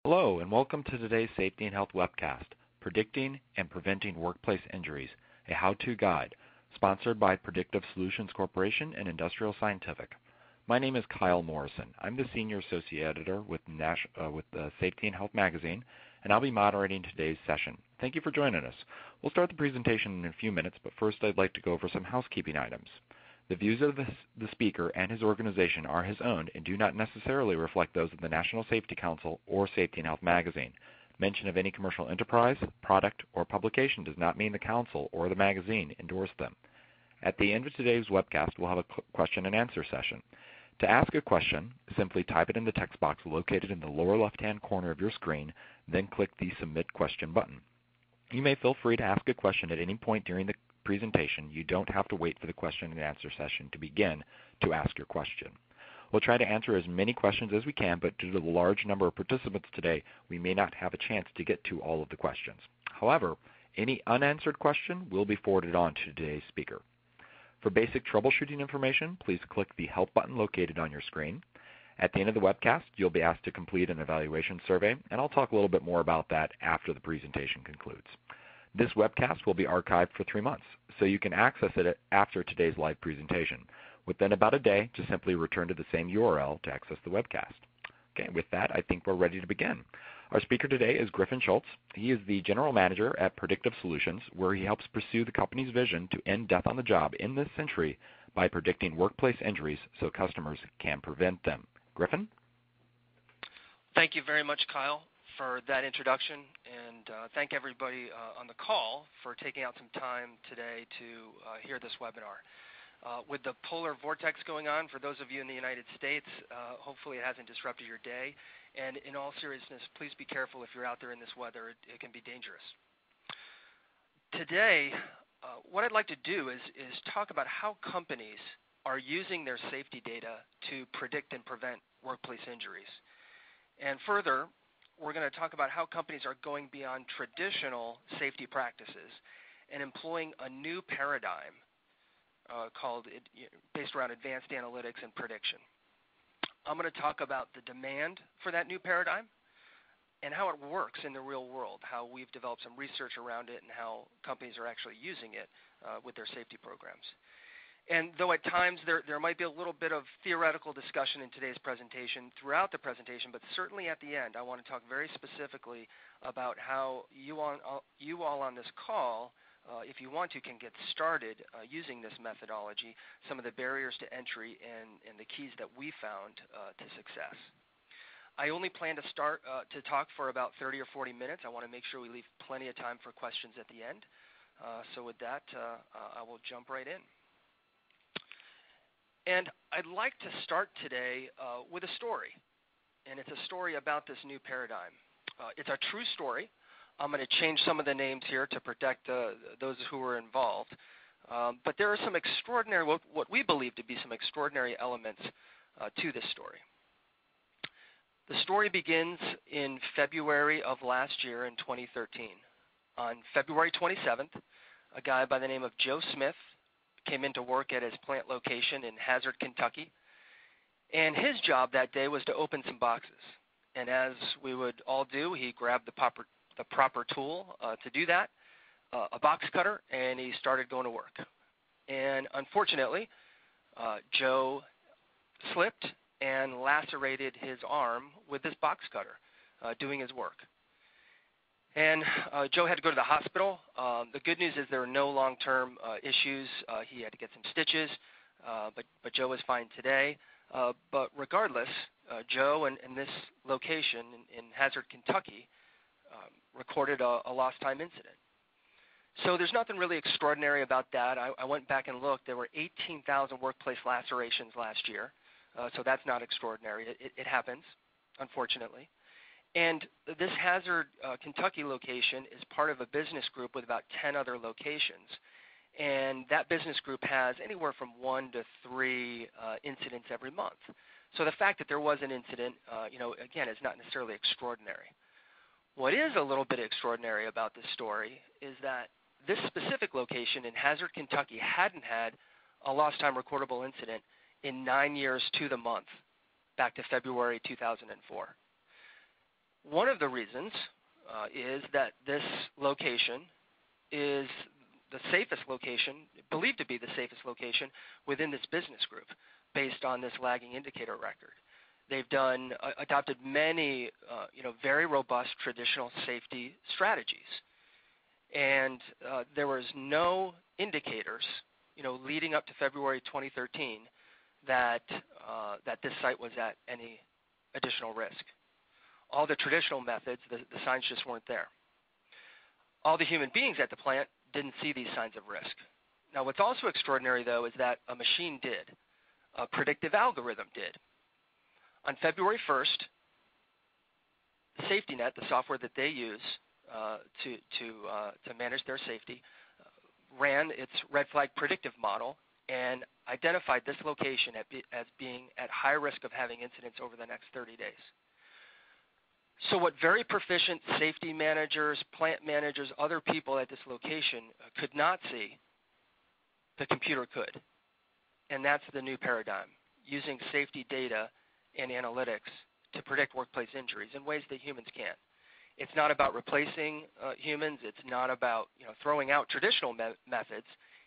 Hello, and welcome to today's Safety and Health webcast, Predicting and Preventing Workplace Injuries, a how-to guide, sponsored by Predictive Solutions Corporation and Industrial Scientific. My name is Kyle Morrison. I'm the Senior Associate Editor with the Safety and Health magazine, and I'll be moderating today's session. Thank you for joining us. We'll start the presentation in a few minutes, but first I'd like to go over some housekeeping items. The views of the speaker and his organization are his own and do not necessarily reflect those of the National Safety Council or Safety and Health magazine. Mention of any commercial enterprise, product, or publication does not mean the council or the magazine endorse them. At the end of today's webcast, we'll have a question and answer session. To ask a question, simply type it in the text box located in the lower left-hand corner of your screen, then click the Submit Question button. You may feel free to ask a question at any point during the presentation. You don't have to wait for the question and answer session to begin to ask your question. We'll try to answer as many questions as we can, but due to the large number of participants today, we may not have a chance to get to all of the questions. However, any unanswered question will be forwarded on to today's speaker. For basic troubleshooting information, please click the Help button located on your screen. At the end of the webcast, you'll be asked to complete an evaluation survey, and I'll talk a little bit more about that after the presentation concludes. This webcast will be archived for 3 months, so you can access it after today's live presentation. Within about a day, just simply return to the same URL to access the webcast. Okay, with that, I think we're ready to begin. Our speaker today is Griffin Schultz. He is the General Manager at Predictive Solutions, where he helps pursue the company's vision to end death on the job in this century by predicting workplace injuries so customers can prevent them. Griffin? Thank you very much, Kyle, for that introduction, and thank everybody on the call for taking out some time today to hear this webinar. With the polar vortex going on, for those of you in the United States, hopefully it hasn't disrupted your day. And in all seriousness, please be careful if you're out there in this weather. It can be dangerous. Today, what I'd like to do is talk about how companies are using their safety data to predict and prevent workplace injuries. And further, we're going to talk about how companies are going beyond traditional safety practices and employing a new paradigm based around advanced analytics and prediction. I'm going to talk about the demand for that new paradigm and how it works in the real world, how we've developed some research around it and how companies are actually using it with their safety programs. And though at times there might be a little bit of theoretical discussion in today's presentation, throughout the presentation, but certainly at the end, I want to talk very specifically about how you all on this call, if you want to, can get started using this methodology, some of the barriers to entry and the keys that we found to success. I only plan to start to talk for about 30 or 40 minutes. I want to make sure we leave plenty of time for questions at the end. So with that, I will jump right in. And I'd like to start today with a story, and it's a story about this new paradigm. It's a true story. I'm going to change some of the names here to protect those who were involved, but there are some extraordinary, what we believe to be some extraordinary elements to this story. The story begins in February of last year in 2013. On February 27th, a guy by the name of Joe Smith came into work at his plant location in Hazard, Kentucky, and his job that day was to open some boxes. And as we would all do, he grabbed the proper tool to do that, a box cutter, and he started going to work. And unfortunately, Joe slipped and lacerated his arm with this box cutter doing his work. And Joe had to go to the hospital. The good news is there are no long-term issues. He had to get some stitches, but Joe is fine today. But regardless, Joe and this location in Hazard, Kentucky, recorded a lost time incident. So there's nothing really extraordinary about that. I went back and looked. There were 18,000 workplace lacerations last year, so that's not extraordinary. It happens, unfortunately. And this Hazard, Kentucky location is part of a business group with about 10 other locations. And that business group has anywhere from 1 to 3 incidents every month. So the fact that there was an incident, again, is not necessarily extraordinary. What is a little bit extraordinary about this story is that this specific location in Hazard, Kentucky hadn't had a lost time recordable incident in 9 years to the month, back to February 2004. One of the reasons is that this location is the safest location, believed to be the safest location within this business group based on this lagging indicator record. They've adopted many very robust traditional safety strategies. And there was no indicators leading up to February 2013 that this site was at any additional risk. All the traditional methods, the signs just weren't there. All the human beings at the plant didn't see these signs of risk. Now, what's also extraordinary, though, is that a machine did. A predictive algorithm did. On February 1st, SafetyNet, the software that they use to manage their safety, ran its red flag predictive model and identified this location as being at high risk of having incidents over the next 30 days. So what very proficient safety managers, plant managers, other people at this location could not see, the computer could. And that's the new paradigm, using safety data and analytics to predict workplace injuries in ways that humans can't. It's not about replacing humans. It's not about throwing out traditional methods.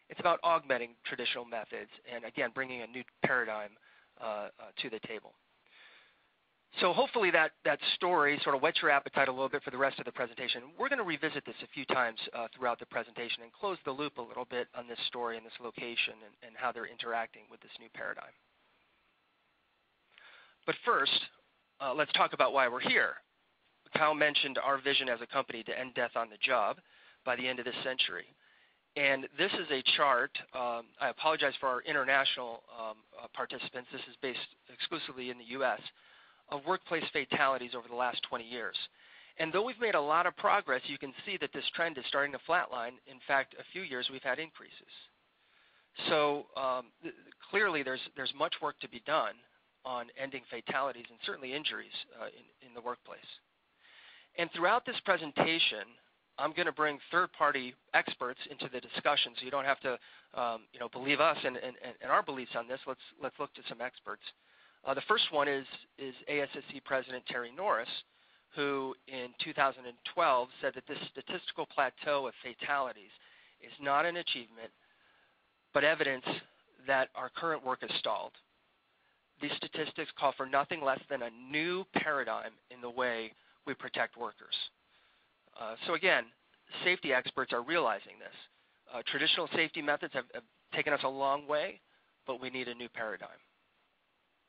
It's about augmenting traditional methods and, again, bringing a new paradigm to the table. So hopefully that story sort of whets your appetite a little bit for the rest of the presentation. We're going to revisit this a few times throughout the presentation and close the loop a little bit on this story and this location and how they're interacting with this new paradigm. But first, let's talk about why we're here. Kyle mentioned our vision as a company to end death on the job by the end of this century. And this is a chart. I apologize for our international participants. This is based exclusively in the U.S. of workplace fatalities over the last 20 years. And though we've made a lot of progress, you can see that this trend is starting to flatline. In fact, a few years we've had increases. So clearly there's much work to be done on ending fatalities and certainly injuries in the workplace. And throughout this presentation, I'm going to bring third-party experts into the discussion, so you don't have to believe us and our beliefs on this. Let's look to some experts. The first one is ASSC President Terry Norris, who in 2012 said that this statistical plateau of fatalities is not an achievement, but evidence that our current work is stalled. These statistics call for nothing less than a new paradigm in the way we protect workers. So again, safety experts are realizing this. Traditional safety methods have taken us a long way, but we need a new paradigm.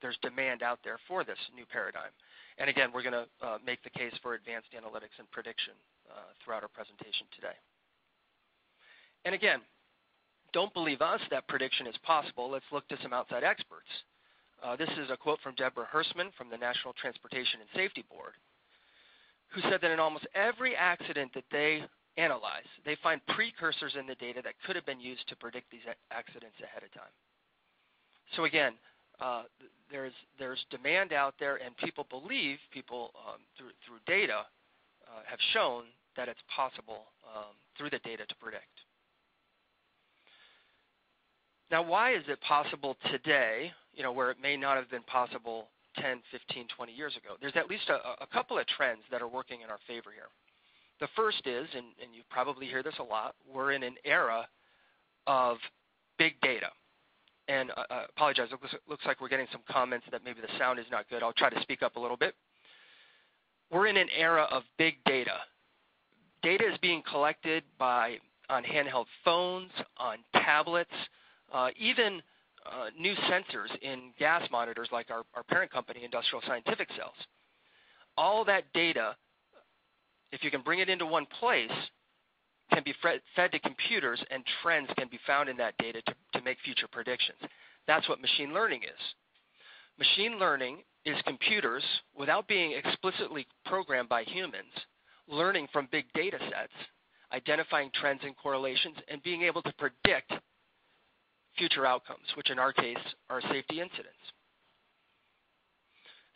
There's demand out there for this new paradigm. And again, we're going to make the case for advanced analytics and prediction throughout our presentation today. And again, don't believe us that prediction is possible. Let's look to some outside experts. This is a quote from Deborah Hersman from the National Transportation and Safety Board, who said that in almost every accident that they analyze, they find precursors in the data that could have been used to predict these accidents ahead of time. So again, there's demand out there, and people believe, through data, have shown that it's possible through the data to predict. Now, why is it possible today, where it may not have been possible 10, 15, 20 years ago? There's at least a couple of trends that are working in our favor here. The first is, and you probably hear this a lot, we're in an era of big data. And I apologize, it looks like we're getting some comments that maybe the sound is not good. I'll try to speak up a little bit. We're in an era of big data. Data is being collected on handheld phones, on tablets, even new sensors in gas monitors like our parent company, Industrial Scientific Cells. All that data, if you can bring it into one place, can be fed to computers, and trends can be found in that data to make future predictions. That's what machine learning is. Machine learning is computers, without being explicitly programmed by humans, learning from big data sets, identifying trends and correlations, and being able to predict future outcomes, which in our case are safety incidents.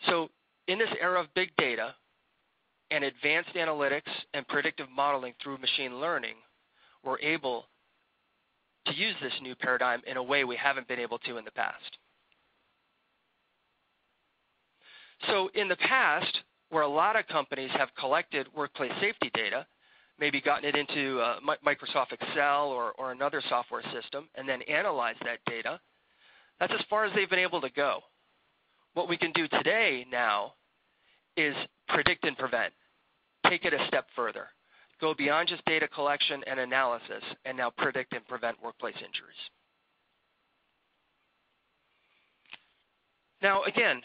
So in this era of big data and advanced analytics and predictive modeling through machine learning, we're able to use this new paradigm in a way we haven't been able to in the past. So in the past, where a lot of companies have collected workplace safety data, maybe gotten it into Microsoft Excel or another software system, and then analyzed that data. That's as far as they've been able to go. What we can do today now is predict and prevent. Take it a step further. Go beyond just data collection and analysis, and now predict and prevent workplace injuries. Now, again,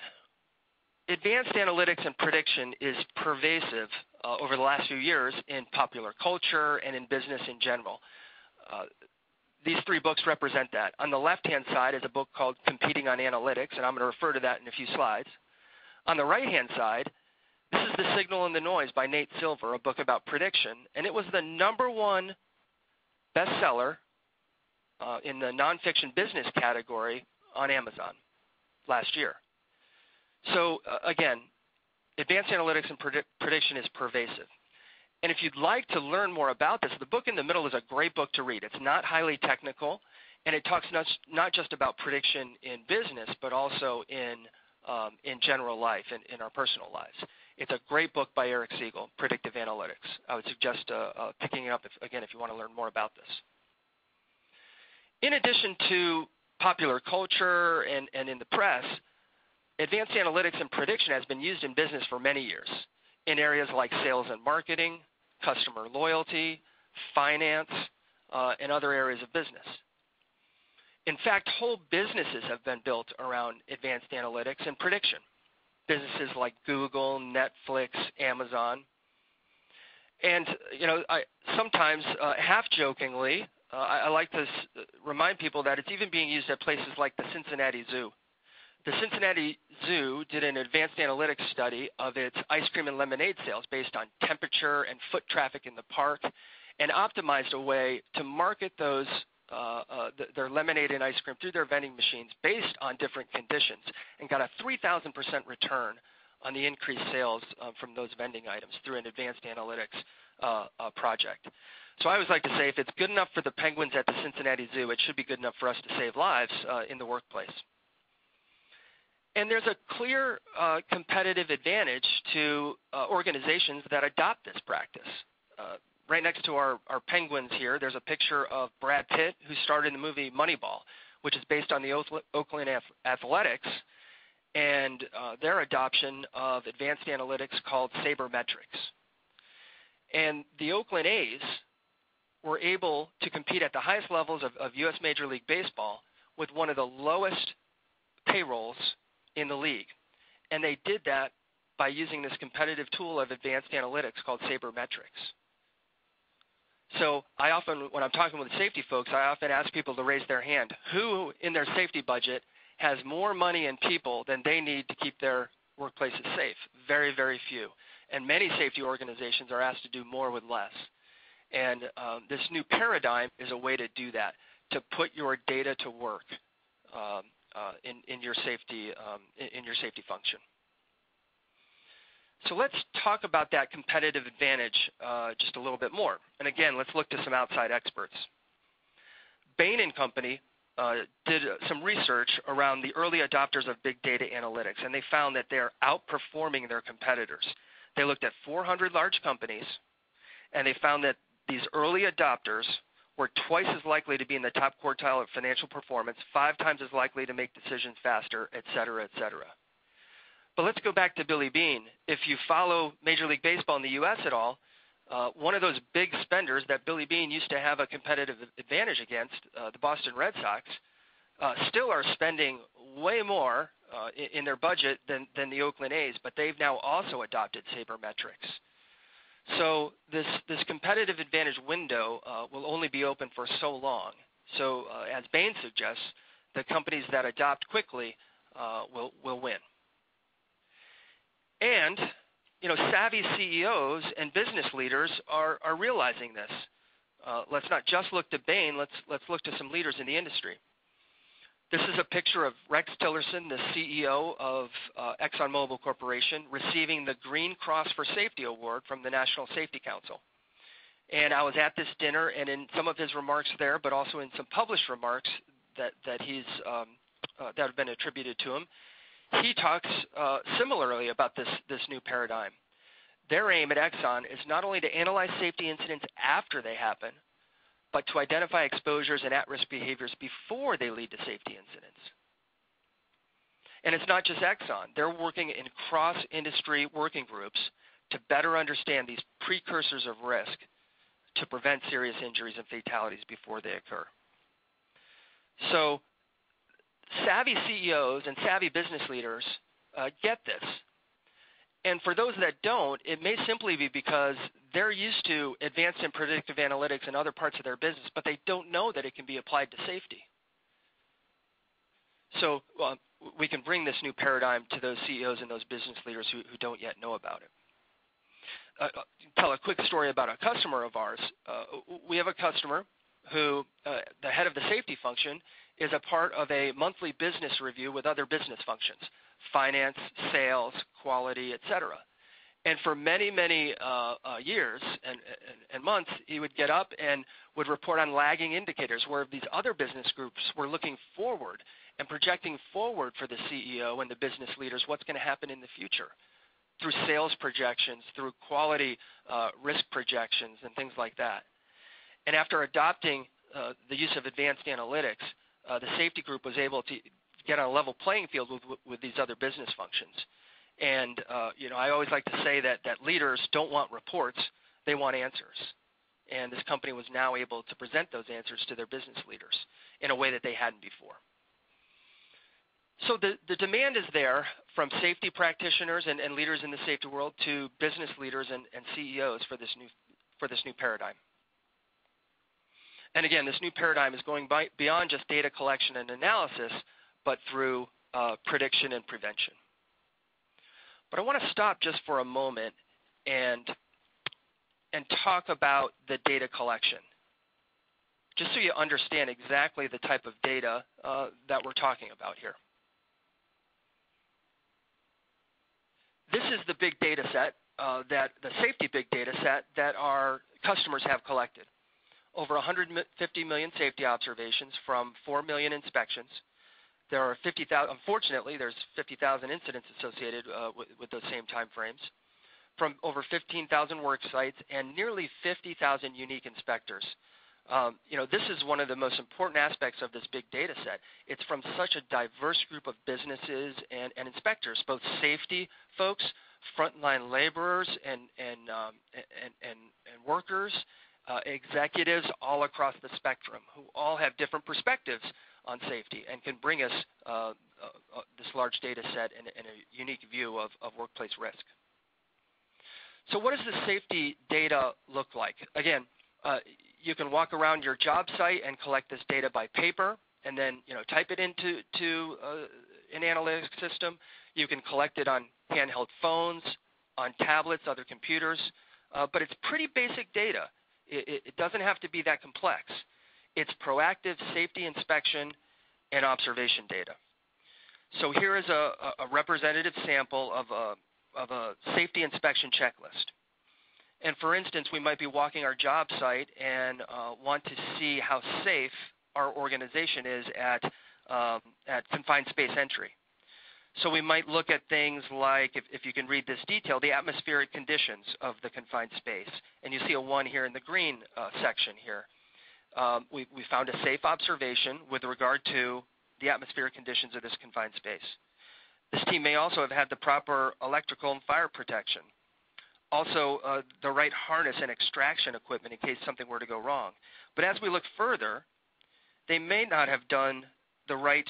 advanced analytics and prediction is pervasive over the last few years in popular culture and in business in general. These three books represent that. On the left-hand side is a book called Competing on Analytics, and I'm going to refer to that in a few slides. On the right-hand side, this is The Signal and the Noise by Nate Silver, a book about prediction, and it was the #1 bestseller in the nonfiction business category on Amazon last year. So again, advanced analytics and prediction is pervasive. And if you'd like to learn more about this, the book in the middle is a great book to read. It's not highly technical, and it talks not just about prediction in business, but also in general life, in our personal lives. It's a great book by Eric Siegel, Predictive Analytics. I would suggest picking it up, if you want to learn more about this. In addition to popular culture and in the press, advanced analytics and prediction has been used in business for many years in areas like sales and marketing, customer loyalty, finance, and other areas of business. In fact, whole businesses have been built around advanced analytics and prediction. Businesses like Google, Netflix, Amazon. And I sometimes, half-jokingly, I like to remind people that it's even being used at places like the Cincinnati Zoo. The Cincinnati Zoo did an advanced analytics study of its ice cream and lemonade sales based on temperature and foot traffic in the park, and optimized a way to market their lemonade and ice cream through their vending machines based on different conditions, and got a 3,000% return on the increased sales from those vending items through an advanced analytics project. So I always like to say, if it's good enough for the penguins at the Cincinnati Zoo, it should be good enough for us to save lives in the workplace. And there's a clear competitive advantage to organizations that adopt this practice. Right next to our penguins here, there's a picture of Brad Pitt, who starred in the movie Moneyball, which is based on the Oakland Athletics and their adoption of advanced analytics called sabermetrics. And the Oakland A's were able to compete at the highest levels of U.S. Major League Baseball with one of the lowest payrolls in the league. And they did that by using this competitive tool of advanced analytics called sabermetrics. So I often, when I'm talking with safety folks, I often ask people to raise their hand. Who in their safety budget has more money and people than they need to keep their workplaces safe? Very, very few. And many safety organizations are asked to do more with less. And this new paradigm is a way to do that, to put your data to work in your safety function. So let's talk about that competitive advantage just a little bit more. And again, let's look to some outside experts. Bain & Company did some research around the early adopters of big data analytics, and they found that they're outperforming their competitors. They looked at 400 large companies, and they found that these early adopters were twice as likely to be in the top quartile of financial performance, 5 times as likely to make decisions faster, et cetera, et cetera. But let's go back to Billy Beane. If you follow Major League Baseball in the U.S. at all, one of those big spenders that Billy Beane used to have a competitive advantage against, the Boston Red Sox, still are spending way more in their budget than the Oakland A's, but they've now also adopted sabermetrics. So this competitive advantage window will only be open for so long. So as Bain suggests, the companies that adopt quickly will win. And savvy CEOs and business leaders are realizing this. Let's not just look to Bain. Let's look to some leaders in the industry. This is a picture of Rex Tillerson, the CEO of ExxonMobil Corporation, receiving the Green Cross for Safety Award from the National Safety Council. And I was at this dinner, and in some of his remarks there, but also in some published remarks that have been attributed to him, he talks similarly about this new paradigm. Their aim at Exxon is not only to analyze safety incidents after they happen, but to identify exposures and at-risk behaviors before they lead to safety incidents. And it's not just Exxon. They're working in cross-industry working groups to better understand these precursors of risk to prevent serious injuries and fatalities before they occur. So savvy CEOs and savvy business leaders get this. And for those that don't, it may simply be because they're used to advanced and predictive analytics in other parts of their business, but they don't know that it can be applied to safety. So we can bring this new paradigm to those CEOs and those business leaders who don't yet know about it. Tell a quick story about a customer of ours. We have a customer who, the head of the safety function, is a part of a monthly business review with other business functions, finance, sales, quality, etc. And for many, many years and months, he would get up and would report on lagging indicators where these other business groups were looking forward and projecting forward for the CEO and the business leaders what's going to happen in the future through sales projections, through quality risk projections, and things like that. And after adopting the use of advanced analytics, the safety group was able to get on a level playing field with these other business functions. And I always like to say that leaders don't want reports, they want answers. And this company was now able to present those answers to their business leaders in a way that they hadn't before. So the demand is there from safety practitioners and leaders in the safety world to business leaders and CEOs for this new paradigm. And again, this new paradigm is going beyond just data collection and analysis, but through prediction and prevention. But I want to stop just for a moment and talk about the data collection, just so you understand exactly the type of data that we're talking about here. This is the big data set, the safety big data set that our customers have collected. Over 150 million safety observations from 4 million inspections. There are 50,000, unfortunately, there's 50,000 incidents associated with those same time frames, from over 15,000 work sites and nearly 50,000 unique inspectors. This is one of the most important aspects of this big data set. It's from such a diverse group of businesses and inspectors, both safety folks, frontline laborers, and workers, executives all across the spectrum who all have different perspectives on safety and can bring us this large data set and a unique view of workplace risk. So what does the safety data look like? Again, you can walk around your job site and collect this data by paper and then type it into an analytics system. You can collect it on handheld phones, on tablets, other computers, but it's pretty basic data. It doesn't have to be that complex. It's proactive safety inspection and observation data. So here is a representative sample of a safety inspection checklist. And for instance, we might be walking our job site and want to see how safe our organization is at confined space entry. So we might look at things like, if you can read this detail, the atmospheric conditions of the confined space. And you see a 1 here in the green section here. We found a safe observation with regard to the atmospheric conditions of this confined space. This team may also have had the proper electrical and fire protection. Also, the right harness and extraction equipment in case something were to go wrong. But as we look further, they may not have done the right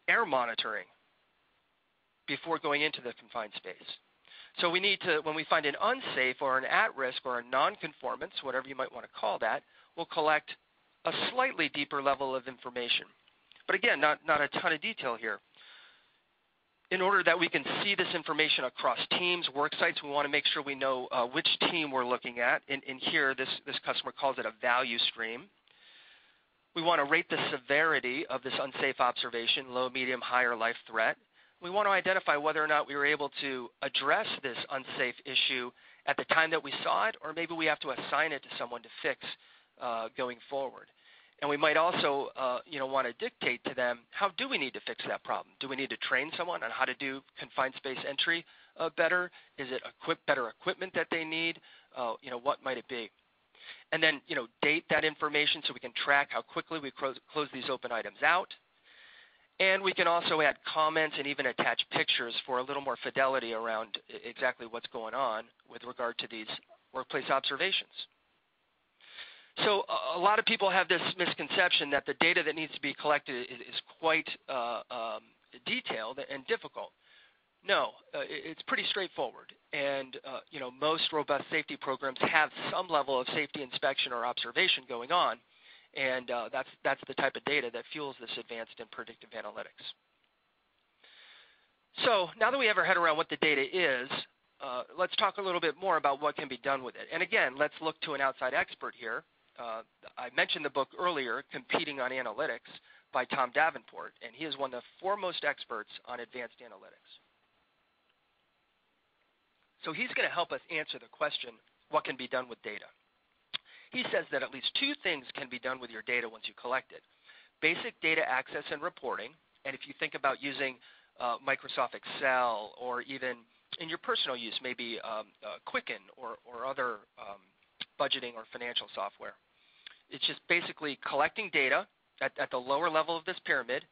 air monitoring before going into the confined space. So we need to, when we find an unsafe or an at-risk or a non-conformance, whatever you might want to call that, we'll collect a slightly deeper level of information. But again, not a ton of detail here. In order that we can see this information across teams, work sites, we want to make sure we know which team we're looking at. In here, this customer calls it a value stream. We want to rate the severity of this unsafe observation, low, medium, high, or life threat. We want to identify whether or not we were able to address this unsafe issue at the time that we saw it, or maybe we have to assign it to someone to fix going forward. And we might also want to dictate to them, how do we need to fix that problem? Do we need to train someone on how to do confined space entry better? Is it better equipment that they need? What might it be? And then, date that information so we can track how quickly we close these open items out. And we can also add comments and even attach pictures for a little more fidelity around exactly what's going on with regard to these workplace observations. So a lot of people have this misconception that the data that needs to be collected is quite detailed and difficult. No, it's pretty straightforward. And most robust safety programs have some level of safety inspection or observation going on. And that's the type of data that fuels this advanced and predictive analytics. So now that we have our head around what the data is, let's talk a little bit more about what can be done with it. And again, let's look to an outside expert here. I mentioned the book earlier, Competing on Analytics, by Tom Davenport, and he is one of the foremost experts on advanced analytics. So he's going to help us answer the question, what can be done with data? He says that at least two things can be done with your data once you collect it. Basic data access and reporting, and if you think about using Microsoft Excel or even in your personal use, maybe Quicken or other budgeting or financial software. It's just basically collecting data at the lower level of this pyramid,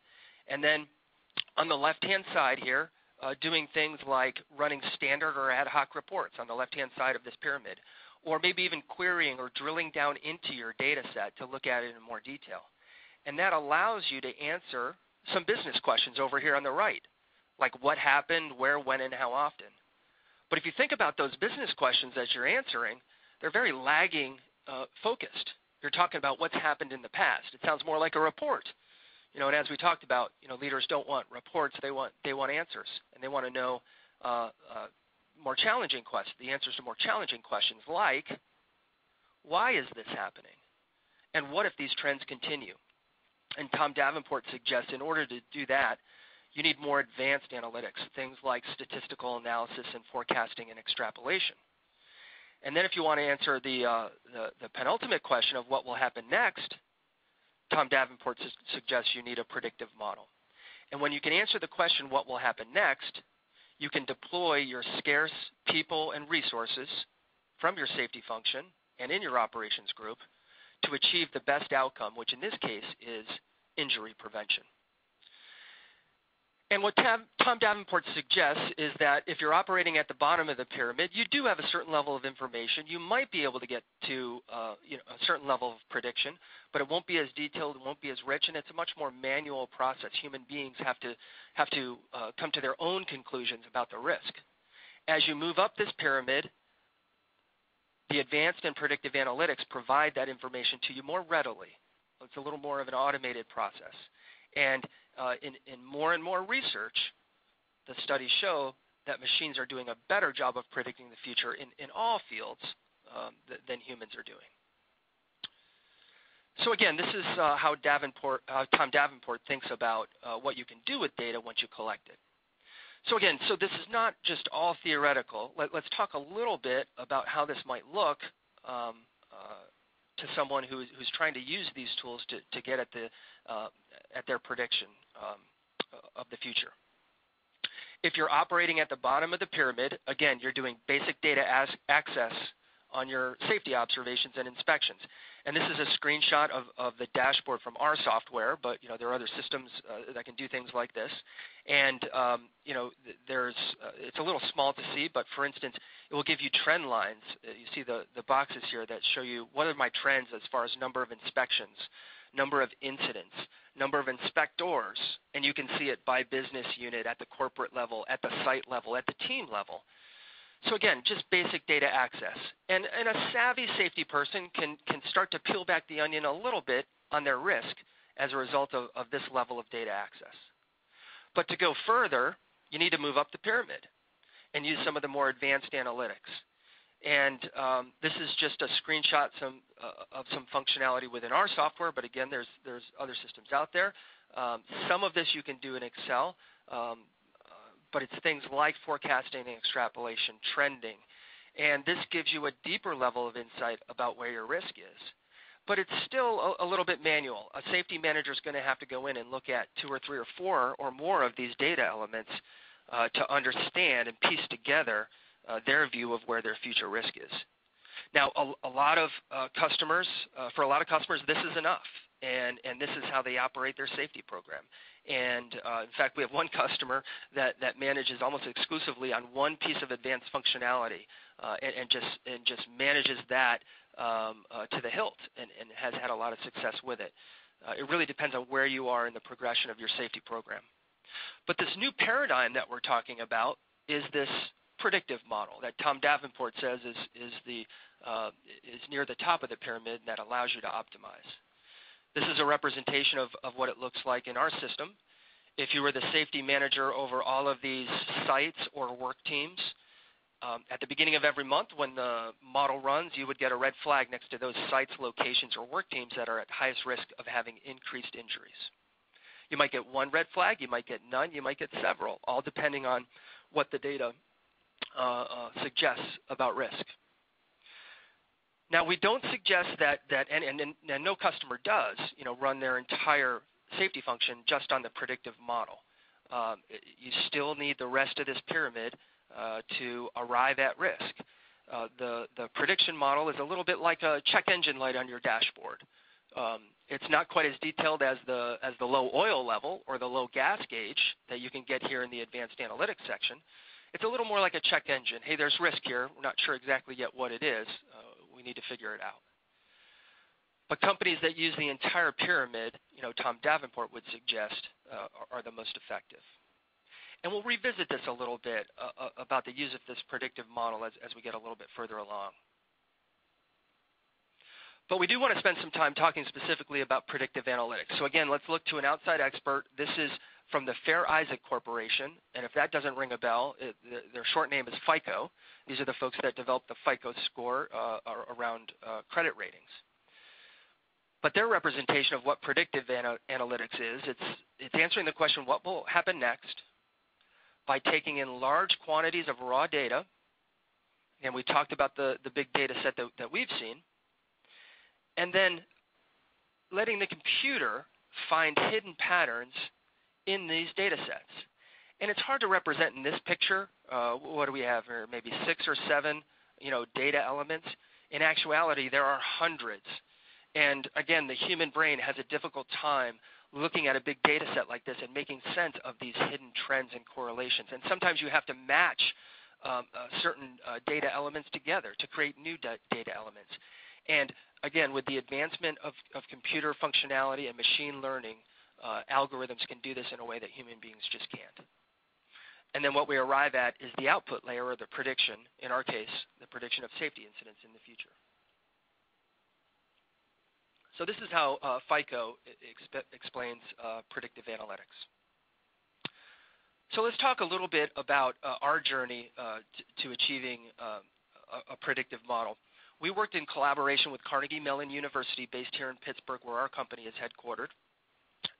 and then on the left-hand side here, doing things like running standard or ad hoc reports on the left-hand side of this pyramid, or maybe even querying or drilling down into your data set to look at it in more detail. And that allows you to answer some business questions over here on the right, like what happened, where, when, and how often. But if you think about those business questions as you're answering, they're very lagging focused. You're talking about what's happened in the past. It sounds more like a report. And as we talked about, leaders don't want reports, they want answers, and they want to know more challenging questions, the answers to more challenging questions like, why is this happening? And what if these trends continue? And Tom Davenport suggests in order to do that, you need more advanced analytics, things like statistical analysis and forecasting and extrapolation. And then if you want to answer the penultimate question of what will happen next, Tom Davenport suggests you need a predictive model. And when you can answer the question, what will happen next, you can deploy your scarce people and resources from your safety function and in your operations group to achieve the best outcome, which in this case is injury prevention. And what Tom Davenport suggests is that if you're operating at the bottom of the pyramid, you do have a certain level of information. You might be able to get to a certain level of prediction, but it won't be as detailed, it won't be as rich, and it's a much more manual process. Human beings have to come to their own conclusions about the risk. As you move up this pyramid, the advanced and predictive analytics provide that information to you more readily. It's a little more of an automated process. And in more and more research, the studies show that machines are doing a better job of predicting the future in all fields than humans are doing. So again, this is how Tom Davenport thinks about what you can do with data once you collect it. So again, this is not just all theoretical. Let's talk a little bit about how this might look to someone who's trying to use these tools to get at their prediction of the future. If you're operating at the bottom of the pyramid, again, you're doing basic data access on your safety observations and inspections. And this is a screenshot of the dashboard from our software, but there are other systems that can do things like this. And it's a little small to see, but for instance, it will give you trend lines. You see the boxes here that show you what are my trends as far as number of inspections, number of incidents, number of inspectors, and you can see it by business unit, at the corporate level, at the site level, at the team level. So again, just basic data access. And a savvy safety person can start to peel back the onion a little bit on their risk as a result of this level of data access. But to go further, you need to move up the pyramid and use some of the more advanced analytics. And this is just a screenshot of some functionality within our software, but again, there's other systems out there. Some of this you can do in Excel, but it's things like forecasting and extrapolation, trending. And this gives you a deeper level of insight about where your risk is. but it's still a little bit manual. A safety manager is going to have to go in and look at 2 or 3 or 4 or more of these data elements to understand and piece together their view of where their future risk is. Now, a lot of customers, for a lot of customers, this is enough, and this is how they operate their safety program. And in fact, we have one customer that manages almost exclusively on one piece of advanced functionality, and just manages that to the hilt, and has had a lot of success with it. It really depends on where you are in the progression of your safety program. But this new paradigm that we're talking about is this predictive model that Tom Davenport says is near the top of the pyramid that allows you to optimize. This is a representation of what it looks like in our system. If you were the safety manager over all of these sites or work teams, at the beginning of every month when the model runs, you would get a red flag next to those sites, locations, or work teams that are at highest risk of having increased injuries. You might get one red flag, you might get none, you might get several, all depending on what the data suggests about risk. Now, we don't suggest that and no customer does, run their entire safety function just on the predictive model. You still need the rest of this pyramid to arrive at risk. The prediction model is a little bit like a check engine light on your dashboard. It's not quite as detailed as the low oil level or the low gas gauge that you can get here in the advanced analytics section. It's a little more like a check engine. Hey, there's risk here. We're not sure exactly yet what it is. We need to figure it out. But companies that use the entire pyramid, Tom Davenport would suggest, are the most effective. And we'll revisit this a little bit about the use of this predictive model as we get a little bit further along. But we do want to spend some time talking specifically about predictive analytics. So again, let's look to an outside expert. This is from the Fair Isaac Corporation, and if that doesn't ring a bell, their short name is FICO. These are the folks that developed the FICO score around credit ratings. But their representation of what predictive analytics is, it's answering the question, what will happen next, by taking in large quantities of raw data, and we talked about the big data set that we've seen, and then letting the computer find hidden patterns in these data sets. And it's hard to represent in this picture. What do we have here? Maybe 6 or 7 data elements. In actuality, there are hundreds. And again, the human brain has a difficult time looking at a big data set like this and making sense of these hidden trends and correlations. And sometimes you have to match certain data elements together to create new data elements. And again, with the advancement of computer functionality and machine learning, algorithms can do this in a way that human beings just can't. And then what we arrive at is the output layer, or the prediction, in our case, the prediction of safety incidents in the future. So this is how FICO explains predictive analytics. So let's talk a little bit about our journey to achieving a predictive model. We worked in collaboration with Carnegie Mellon University, based here in Pittsburgh, where our company is headquartered.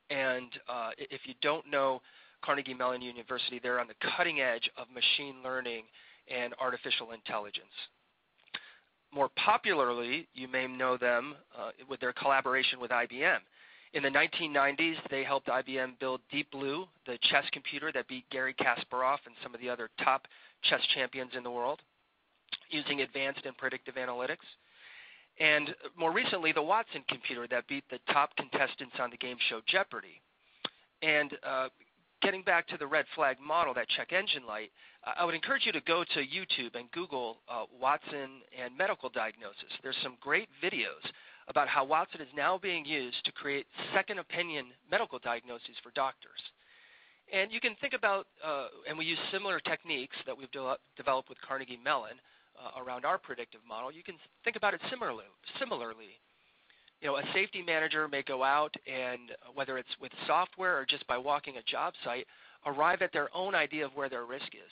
And if you don't know Carnegie Mellon University, they're on the cutting edge of machine learning and artificial intelligence. More popularly, you may know them with their collaboration with IBM. In the 1990s, they helped IBM build Deep Blue, the chess computer that beat Garry Kasparov and some of the other top chess champions in the world, using advanced and predictive analytics. And more recently, the Watson computer that beat the top contestants on the game show Jeopardy. And getting back to the red flag model, that check engine light, I would encourage you to go to YouTube and Google Watson and medical diagnosis. There's some great videos about how Watson is now being used to create second opinion medical diagnoses for doctors. And you can think about, and we use similar techniques that we've developed with Carnegie Mellon around our predictive model. You can think about it similarly. A safety manager may go out and, whether it's with software or just by walking a job site, arrive at their own idea of where their risk is.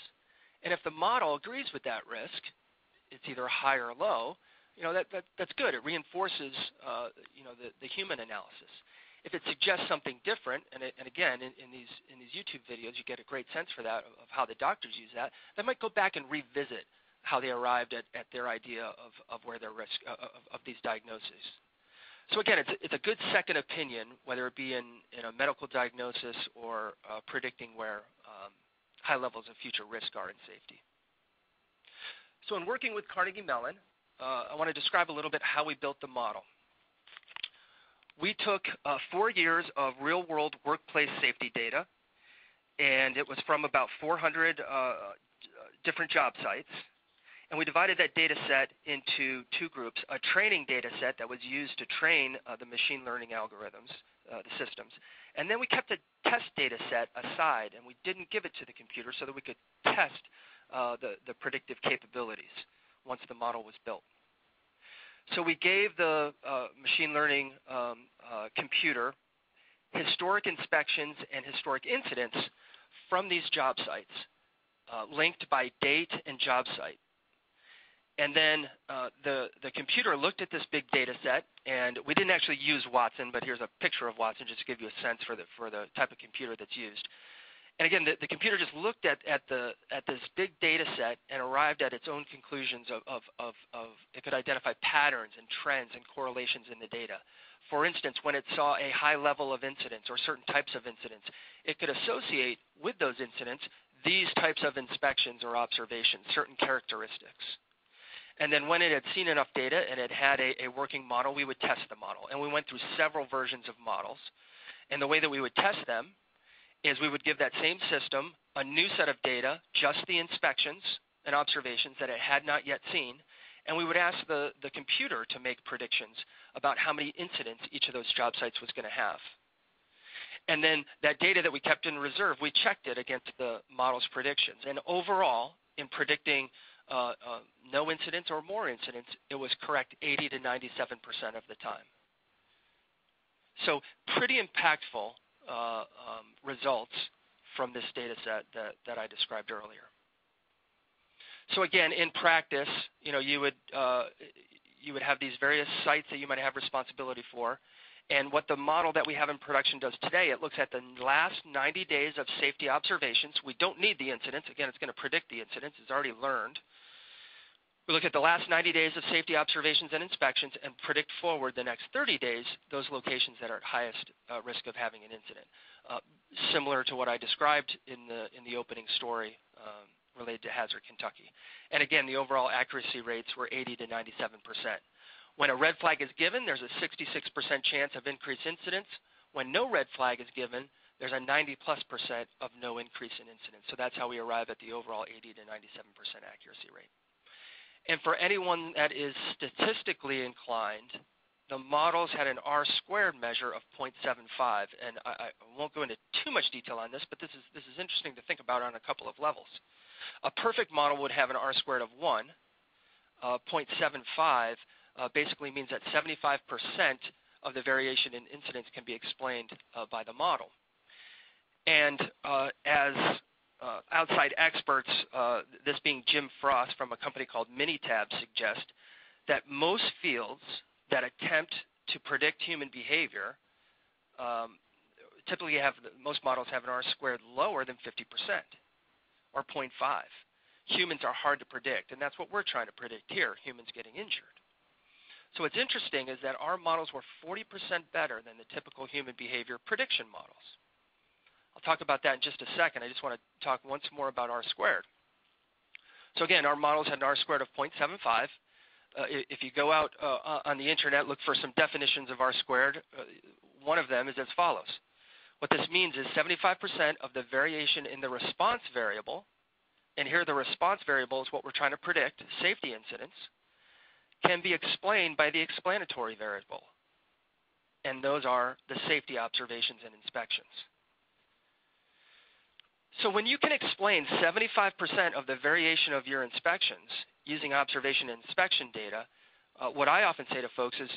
And if the model agrees with that risk, it's either high or low, that's good. It reinforces the human analysis. If it suggests something different, and again, in these YouTube videos, you get a great sense for that, of how the doctors use that, they might go back and revisit how they arrived at their idea of where their risk of these diagnoses. So again, it's a good second opinion, whether it be in a medical diagnosis or predicting where high levels of future risk are in safety. So in working with Carnegie Mellon, I want to describe a little bit how we built the model. We took 4 years of real-world workplace safety data, and it was from about 400 different job sites. And we divided that data set into two groups, a training data set that was used to train the machine learning algorithms, the systems. And then we kept a test data set aside, and we didn't give it to the computer so that we could test the predictive capabilities once the model was built. So we gave the machine learning computer historic inspections and historic incidents from these job sites, linked by date and job site. And then the computer looked at this big data set, and we didn't actually use Watson, but here's a picture of Watson just to give you a sense for the type of computer that's used. And again, the computer just looked at this big data set and arrived at its own conclusions of it could identify patterns and trends and correlations in the data. For instance, when it saw a high level of incidents or certain types of incidents, it could associate with those incidents these types of inspections or observations, certain characteristics. And then when it had seen enough data and it had a working model, we would test the model. And we went through several versions of models. And the way that we would test them is we would give that same system a new set of data, just the inspections and observations that it had not yet seen, and we would ask the computer to make predictions about how many incidents each of those job sites was going to have. And then that data that we kept in reserve, we checked it against the model's predictions. And overall, in predicting no incidents or more incidents, it was correct 80 to 97% of the time. So pretty impactful results from this data set that I described earlier. So again, in practice, you would have these various sites that you might have responsibility for, and what the model that we have in production does today, it looks at the last 90 days of safety observations. We don't need the incidents. Again, it's going to predict the incidents. It's already learned. We look at the last 90 days of safety observations and inspections and predict forward the next 30 days those locations that are at highest risk of having an incident, similar to what I described in the opening story related to Hazard, Kentucky. And again, the overall accuracy rates were 80 to 97%. When a red flag is given, there's a 66% chance of increased incidents. When no red flag is given, there's a 90+% of no increase in incidents. So that's how we arrive at the overall 80 to 97% accuracy rate. And for anyone that is statistically inclined, the models had an R-squared measure of 0.75. And I won't go into too much detail on this, but this is interesting to think about on a couple of levels. A perfect model would have an R-squared of 1. 0.75 basically means that 75% of the variation in incidents can be explained by the model. And as outside experts, this being Jim Frost from a company called Minitab, suggest that most fields that attempt to predict human behavior typically most models have an R-squared lower than 50%, or 0.5. Humans are hard to predict, and that's what we're trying to predict here, humans getting injured. So what's interesting is that our models were 40% better than the typical human behavior prediction models. I'll talk about that in just a second. I just want to talk once more about R-squared. So again, our models had an R-squared of 0.75. If you go out on the internet, look for some definitions of R-squared. One of them is as follows. What this means is 75% of the variation in the response variable, and here the response variable is what we're trying to predict, safety incidents, can be explained by the explanatory variable, and those are the safety observations and inspections. So when you can explain 75% of the variation of your inspections using observation and inspection data, what I often say to folks is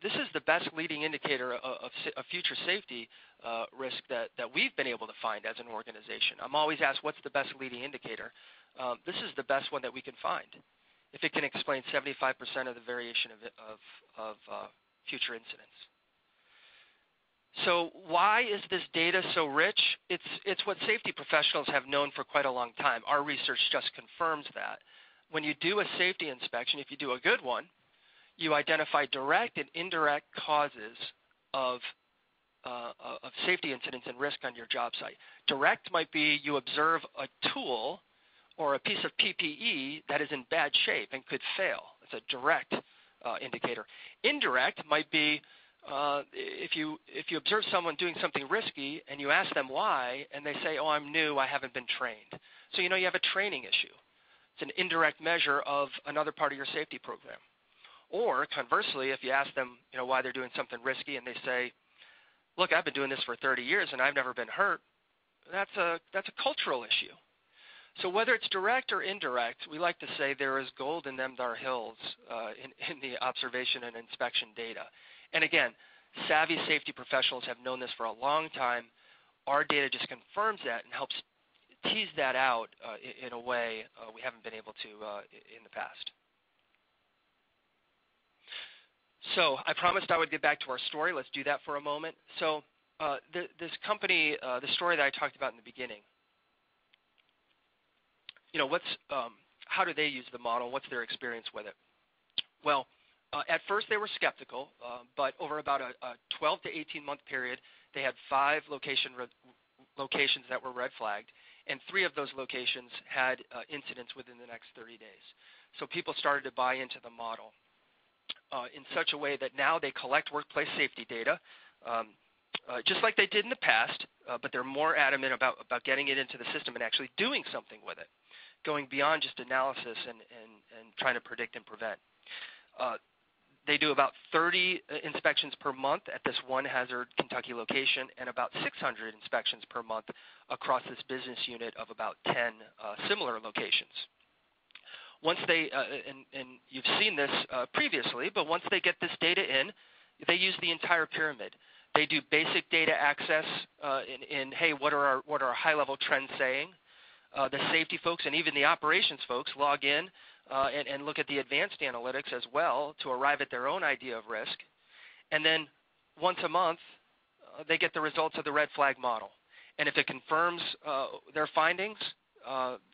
this is the best leading indicator of future safety risk that we've been able to find as an organization. I'm always asked, what's the best leading indicator? This is the best one that we can find, if it can explain 75% of the variation of future incidents. So why is this data so rich? It's what safety professionals have known for quite a long time. Our research just confirms that. When you do a safety inspection, if you do a good one, you identify direct and indirect causes of safety incidents and risk on your job site. Direct might be you observe a tool or a piece of PPE that is in bad shape and could fail. It's a direct indicator. Indirect might be if you observe someone doing something risky and you ask them why, and they say, "Oh, I'm new, I haven't been trained." So you have a training issue. It's an indirect measure of another part of your safety program. Or conversely, if you ask them, why they're doing something risky, and they say, "Look, I've been doing this for 30 years and I've never been hurt," that's a cultural issue. So whether it's direct or indirect, we like to say there is gold in them thar hills in the observation and inspection data. And again, savvy safety professionals have known this for a long time. Our data just confirms that and helps tease that out in a way we haven't been able to in the past. So I promised I would get back to our story. Let's do that for a moment. So this company, the story that I talked about in the beginning, how do they use the model? What's their experience with it? Well, at first they were skeptical, but over about a 12 to 18-month period, they had 5 locations that were red flagged, and 3 of those locations had incidents within the next 30 days. So people started to buy into the model in such a way that now they collect workplace safety data, just like they did in the past, but they're more adamant about getting it into the system and actually doing something with it, going beyond just analysis and trying to predict and prevent. They do about 30 inspections per month at this one Hazard, Kentucky location, and about 600 inspections per month across this business unit of about 10 similar locations. Once they, and you've seen this previously, but once they get this data in, they use the entire pyramid. They do basic data access in hey, what are our high-level trends saying? The safety folks and even the operations folks log in and look at the advanced analytics as well to arrive at their own idea of risk. And then once a month, they get the results of the red flag model. And if it confirms their findings,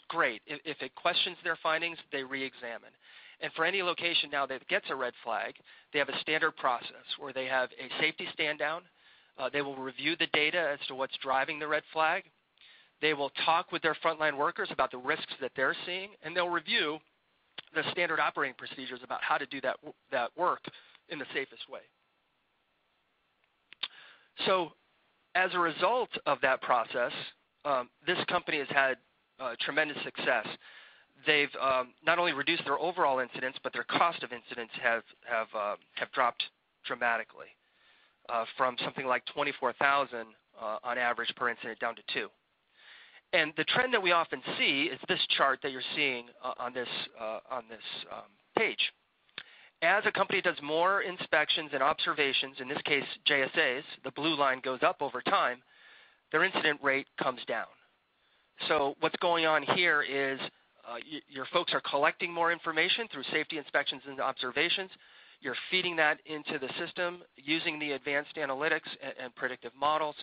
great. If it questions their findings, they re-examine. And for any location now that gets a red flag, they have a standard process where they have a safety stand down. They will review the data as to what's driving the red flag. They will talk with their frontline workers about the risks that they're seeing, and they'll review the standard operating procedures about how to do that work in the safest way. So as a result of that process, this company has had tremendous success. They've not only reduced their overall incidents, but their cost of incidents have dropped dramatically from something like $24,000 on average per incident down to $2,000. And the trend that we often see is this chart that you're seeing on this page. As a company does more inspections and observations, in this case JSAs, the blue line goes up over time, their incident rate comes down. So what's going on here is your folks are collecting more information through safety inspections and observations. You're feeding that into the system using the advanced analytics and predictive models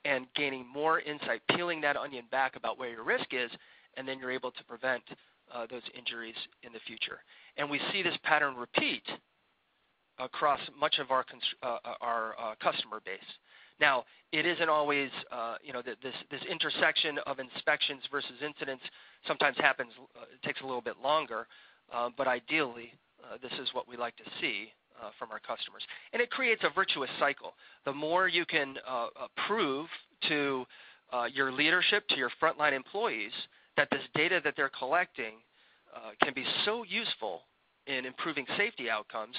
and gaining more insight, peeling that onion back about where your risk is, and then you're able to prevent those injuries in the future. And we see this pattern repeat across much of our customer base. Now, it isn't always, this intersection of inspections versus incidents sometimes happens, it takes a little bit longer, but ideally, this is what we like to see from our customers. And it creates a virtuous cycle. The more you can prove to your leadership, to your frontline employees, that this data that they're collecting can be so useful in improving safety outcomes,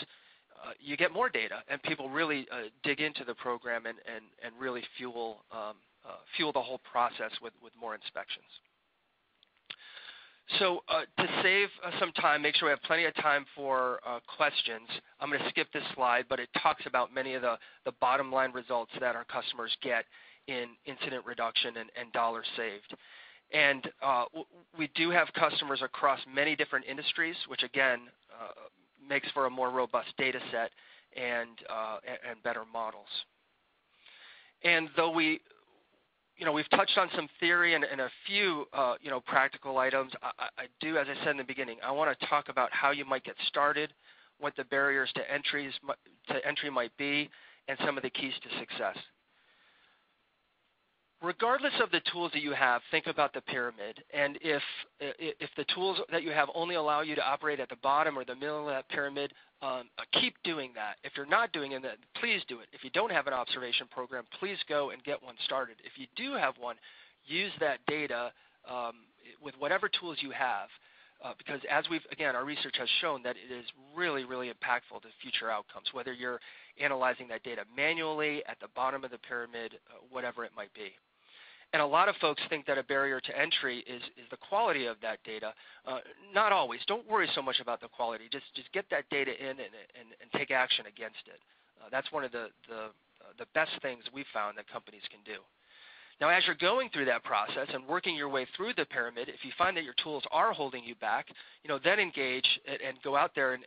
you get more data, and people really dig into the program and really fuel the whole process with more inspections. So to save some time, make sure we have plenty of time for questions. I'm going to skip this slide, but it talks about many of the bottom line results that our customers get in incident reduction and dollars saved. And we do have customers across many different industries, which again makes for a more robust data set and better models. And though we've touched on some theory and a few practical items, I do, as I said in the beginning, I want to talk about how you might get started, what the barriers to entry might be, and some of the keys to success. Regardless of the tools that you have, think about the pyramid. And if the tools that you have only allow you to operate at the bottom or the middle of that pyramid, keep doing that. If you're not doing it, please do it. If you don't have an observation program, please go and get one started. If you do have one, use that data with whatever tools you have, because as our research has shown that it is really, really impactful to future outcomes, whether you're analyzing that data manually, at the bottom of the pyramid, whatever it might be. And a lot of folks think that a barrier to entry is the quality of that data. Not always. Don't worry so much about the quality. Just get that data in and take action against it. That's one of the best things we've found that companies can do. Now, as you're going through that process and working your way through the pyramid, if you find that your tools are holding you back, then engage and go out there and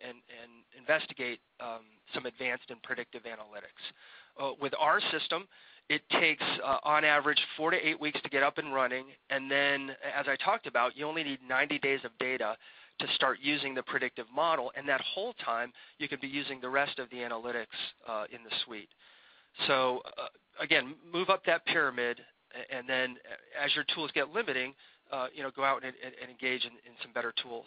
investigate some advanced and predictive analytics. With our system, it takes, on average, 4 to 8 weeks to get up and running, and then, as I talked about, you only need 90 days of data to start using the predictive model, and that whole time you could be using the rest of the analytics in the suite. So, again, move up that pyramid, and then as your tools get limiting, go out and engage in some better tools.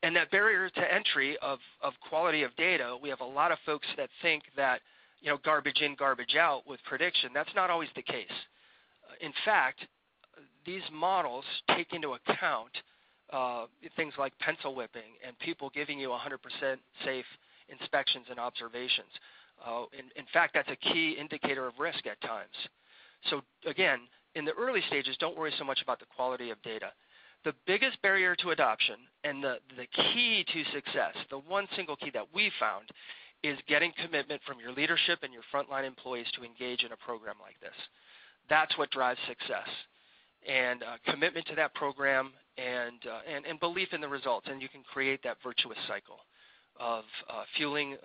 And that barrier to entry of quality of data, we have a lot of folks that think that garbage in, garbage out with prediction. That's not always the case. In fact, these models take into account things like pencil whipping and people giving you 100% safe inspections and observations. In fact, that's a key indicator of risk at times. So again, in the early stages, don't worry so much about the quality of data. The biggest barrier to adoption and the key to success, the one single key that we found, is getting commitment from your leadership and your frontline employees to engage in a program like this. That's what drives success, and commitment to that program and belief in the results. And you can create that virtuous cycle of fueling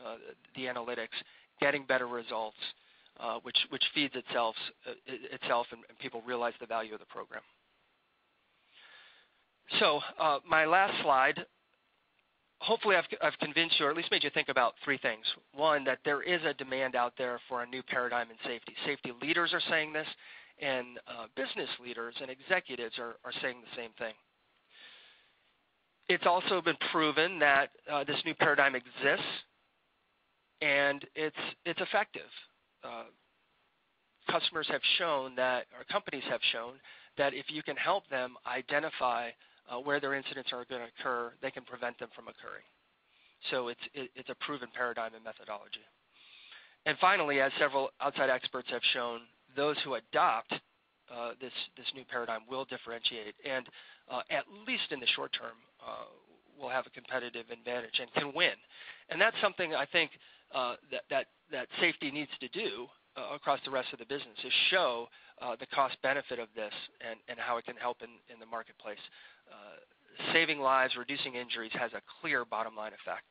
the analytics, getting better results, which feeds itself and people realize the value of the program. So my last slide. Hopefully I've convinced you, or at least made you think about three things. One, that there is a demand out there for a new paradigm in safety. Safety leaders are saying this, and business leaders and executives are saying the same thing. It's also been proven that this new paradigm exists, and it's effective. Customers have shown that, or companies have shown, that if you can help them identify where their incidents are going to occur, they can prevent them from occurring. So it's a proven paradigm and methodology. And finally, as several outside experts have shown, those who adopt this new paradigm will differentiate, and at least in the short term, will have a competitive advantage and can win. And that's something I think that safety needs to do across the rest of the business, is show the cost benefit of this and how it can help in the marketplace. Saving lives, reducing injuries has a clear bottom line effect.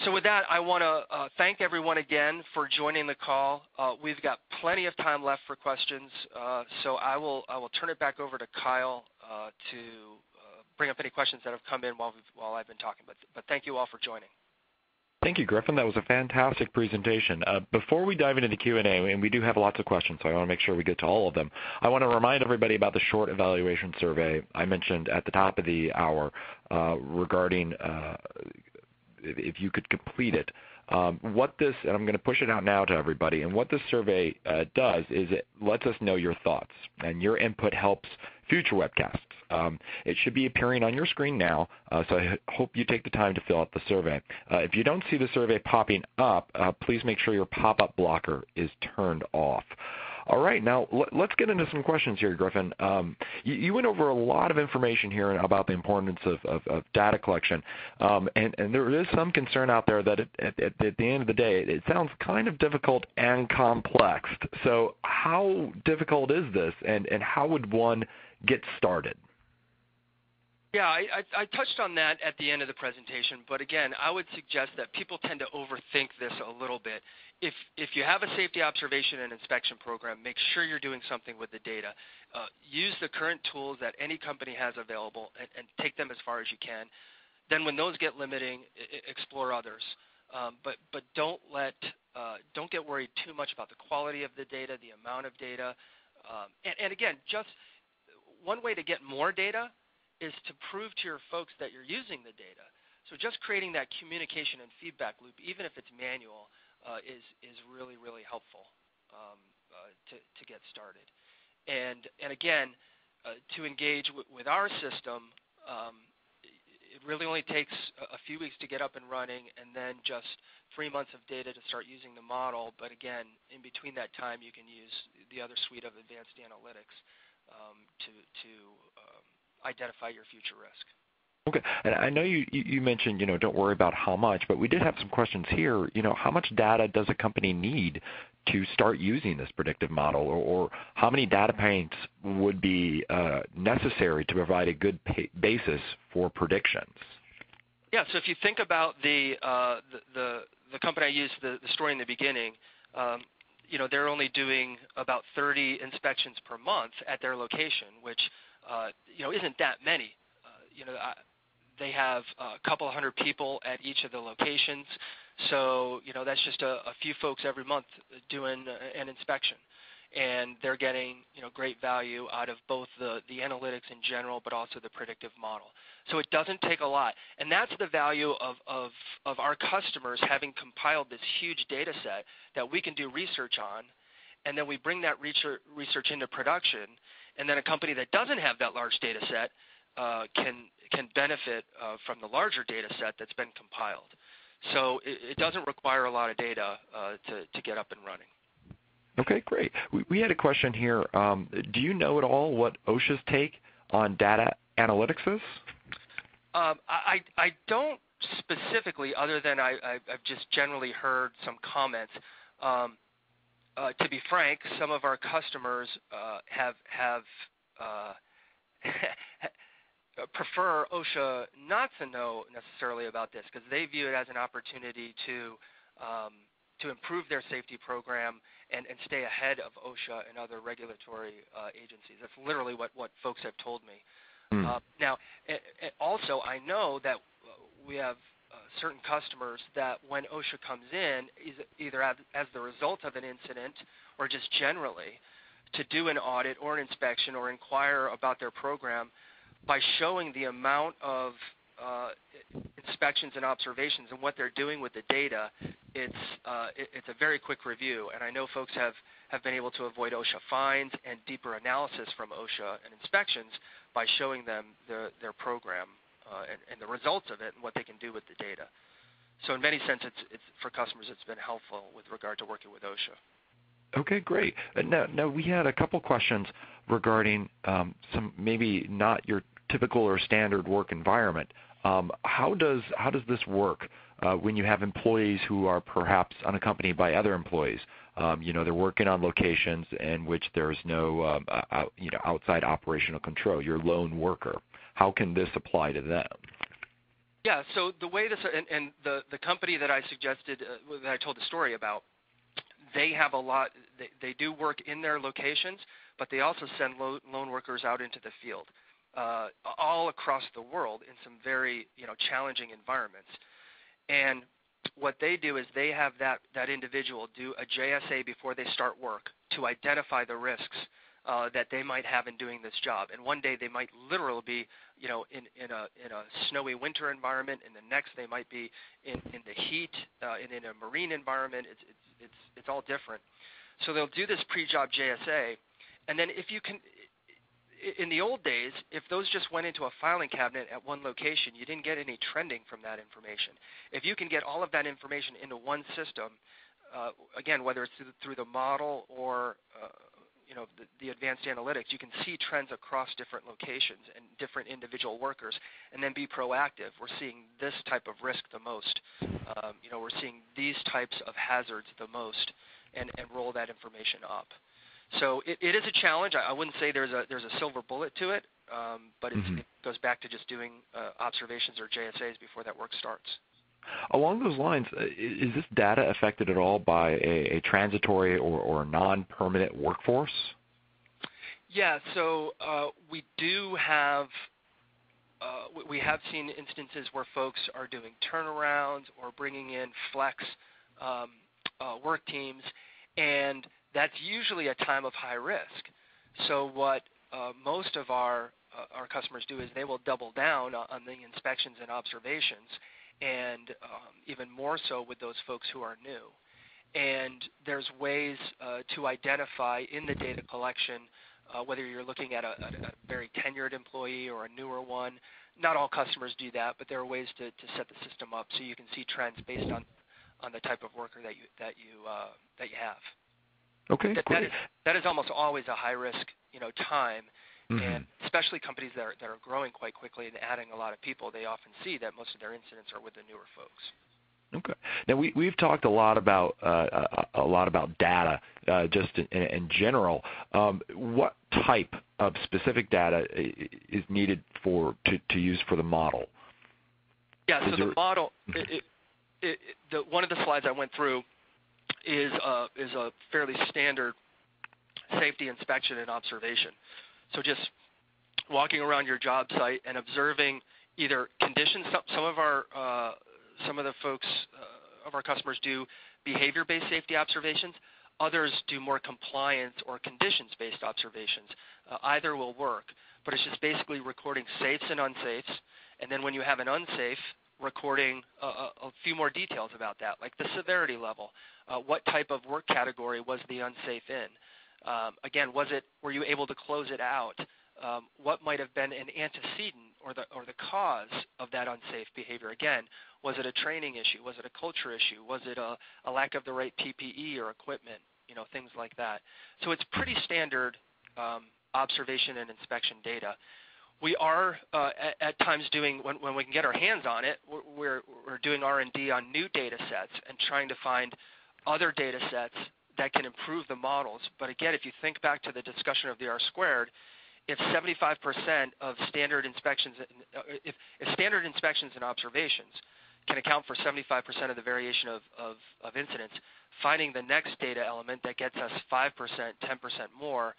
So with that, I want to thank everyone again for joining the call. We've got plenty of time left for questions, so I will turn it back over to Kyle to bring up any questions that have come in while I've been talking. But thank you all for joining. Thank you, Griffin. That was a fantastic presentation. Before we dive into the Q&A, and we do have lots of questions, so I want to make sure we get to all of them, I want to remind everybody about the short evaluation survey I mentioned at the top of the hour regarding if you could complete it. What this, and I'm going to push it out now to everybody, and what this survey does is it lets us know your thoughts, and your input helps future webcasts. It should be appearing on your screen now, so I hope you take the time to fill out the survey. If you don't see the survey popping up, please make sure your pop-up blocker is turned off. All right, now let's get into some questions here, Griffin. You went over a lot of information here about the importance of data collection, and there is some concern out there that at the end of the day, it sounds kind of difficult and complex. So how difficult is this, and how would one get started? Yeah, I touched on that at the end of the presentation, but again, I would suggest that people tend to overthink this a little bit. If you have a safety observation and inspection program, make sure you're doing something with the data. Use the current tools that any company has available and take them as far as you can. then when those get limiting, explore others. But don't get worried too much about the quality of the data, the amount of data. And again, just one way to get more data is to prove to your folks that you're using the data. So just creating that communication and feedback loop, even if it's manual, is really, really helpful to get started. And again, to engage with our system, it really only takes a few weeks to get up and running, and then just 3 months of data to start using the model. But again, in between that time, you can use the other suite of advanced analytics to identify your future risk. Okay, and I know you mentioned, don't worry about how much, but we did have some questions here. How much data does a company need to start using this predictive model, or how many data points would be necessary to provide a good basis for predictions? Yeah, so if you think about the company I used, the story in the beginning, they're only doing about 30 inspections per month at their location, which isn't that many. They have a couple hundred people at each of the locations, so that's just a few folks every month doing an inspection, and they're getting great value out of both the analytics in general, but also the predictive model. So it doesn't take a lot, and that's the value of our customers having compiled this huge data set that we can do research on, and then we bring that research into production, and then a company that doesn't have that large data set can benefit from the larger data set that's been compiled. So it doesn't require a lot of data to get up and running. Okay, great. We had a question here. Do you know at all what OSHA's take on data analytics is? I don't specifically, other than I've just generally heard some comments. To be frank, some of our customers have prefer OSHA not to know necessarily about this, because they view it as an opportunity to improve their safety program and stay ahead of OSHA and other regulatory agencies. That's literally what folks have told me. Now, also, I know that we have certain customers that when OSHA comes in, either as the result of an incident or just generally, to do an audit or an inspection or inquire about their program, by showing the amount of inspections and observations and what they're doing with the data, it's a very quick review. And I know folks have been able to avoid OSHA fines and deeper analysis from OSHA and inspections by showing them their program and the results of it and what they can do with the data. So in many senses, it's for customers, it's been helpful with regard to working with OSHA. Okay, great. Now we had a couple questions regarding some maybe not your typical or standard work environment. How does this work when you have employees who are perhaps unaccompanied by other employees? They're working on locations in which there's no outside operational control. You're a lone worker. How can this apply to them? Yeah, so the way this and the company that I suggested that I told the story about, they have a lot. They do work in their locations, but they also send lone workers out into the field, all across the world in some very challenging environments. And what they do is they have that individual do a JSA before they start work to identify the risks that they might have in doing this job. And one day they might literally be in a snowy winter environment, and the next they might be in the heat and in a marine environment. It's all different. So they'll do this pre-job JSA, and then if you can, in the old days, if those just went into a filing cabinet at one location, you didn't get any trending from that information. If you can get all of that information into one system, again, whether it's through the model or the advanced analytics, you can see trends across different locations and different individual workers, and then be proactive. We're seeing this type of risk the most. We're seeing these types of hazards the most, and roll that information up. So it is a challenge. I wouldn't say there's a silver bullet to it, but it goes back to just doing observations or JSAs before that work starts. Along those lines, is this data affected at all by a transitory or non-permanent workforce? Yeah, so we do have we have seen instances where folks are doing turnarounds or bringing in flex work teams, and that's usually a time of high risk. So what most of our customers do is they will double down on the inspections and observations, and even more so with those folks who are new. And there's ways to identify in the data collection whether you're looking at a very tenured employee or a newer one. Not all customers do that, but there are ways to set the system up so you can see trends based on the type of worker that you have. Okay, great. That is almost always a high risk time, Mm-hmm. and especially companies that are growing quite quickly and adding a lot of people, they often see that most of their incidents are with the newer folks. Okay. Now we've talked a lot about data, just in general. What type of specific data is needed to use for the model? Yeah. So the model, one of the slides I went through is a fairly standard safety inspection and observation. So just walking around your job site and observing either conditions. Some of the folks of our customers do behavior-based safety observations. Others do more compliance or conditions-based observations. Either will work, but it's just basically recording safes and unsafes, and then when you have an unsafe, recording a few more details about that, like the severity level. What type of work category was the unsafe in? Again, were you able to close it out? What might have been an antecedent or the cause of that unsafe behavior? Again, was it a training issue? Was it a culture issue? Was it a lack of the right PPE or equipment? Things like that. So it's pretty standard observation and inspection data. We are at times doing, when we can get our hands on it, we're doing R&D on new data sets and trying to find other data sets that can improve the models. But again, if you think back to the discussion of the R-squared, if 75% of standard inspections, if standard inspections and observations can account for 75% of the variation of incidents, finding the next data element that gets us 5%, 10% more,